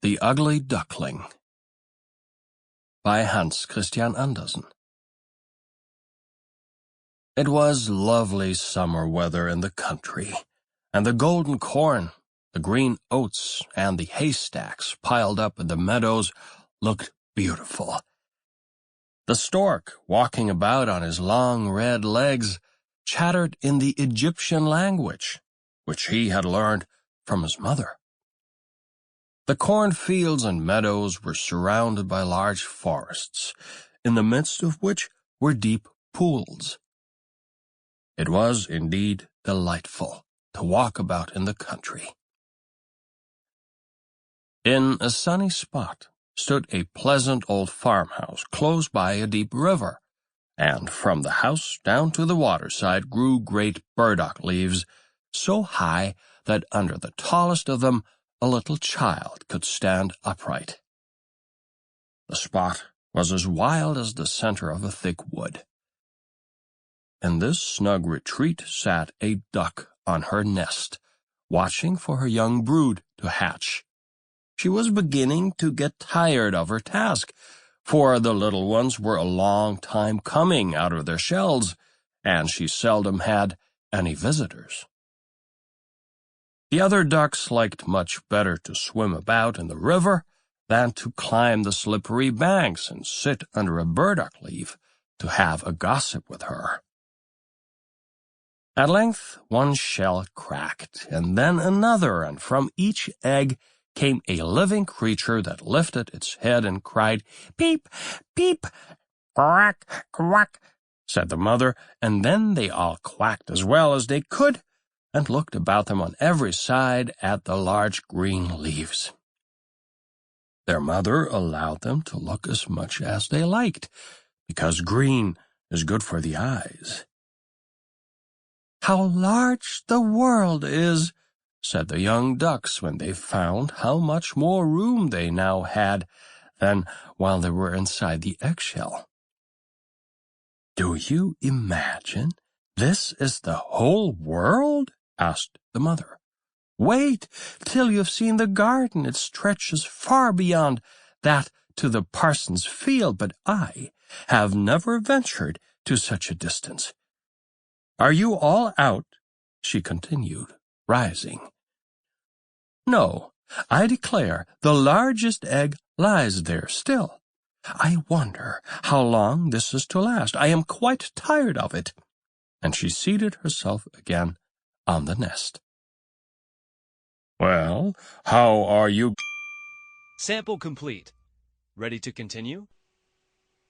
The Ugly Duckling by Hans Christian Andersen. It was lovely summer weather in the country, and the golden corn, the green oats, and the haystacks piled up in the meadows looked beautiful. The stork, walking about on his long red legs, chattered in the Egyptian language, which he had learned from his mother. The cornfields and meadows were surrounded by large forests, in the midst of which were deep pools. It was indeed delightful to walk about in the country. In a sunny spot stood a pleasant old farmhouse close by a deep river, and from the house down to the waterside grew great burdock leaves, so high that under the tallest of them a little child could stand upright. The spot was as wild as the center of a thick wood. In this snug retreat sat a duck on her nest, watching for her young brood to hatch. She was beginning to get tired of her task, for the little ones were a long time coming out of their shells, and she seldom had any visitors. The other ducks liked much better to swim about in the river than to climb the slippery banks and sit under a burdock leaf to have a gossip with her. At length one shell cracked, and then another, and from each egg came a living creature that lifted its head and cried, "Peep, peep!" "Quack, quack," said the mother, and then they all quacked as well as they could, and looked about them on every side at the large green leaves. Their mother allowed them to look as much as they liked, because green is good for the eyes. "How large the world is," said the young ducks when they found how much more room they now had than while they were inside the eggshell. "Do you imagine this is the whole world?" asked the mother. "Wait till you've seen the garden. It stretches far beyond that to the parson's field, but I have never ventured to such a distance. Are you all out?" she continued, rising. "No, I declare the largest egg lies there still. I wonder how long this is to last. I am quite tired of it." And she seated herself again on the nest. "Well, how are you?" Sample complete. Ready to continue?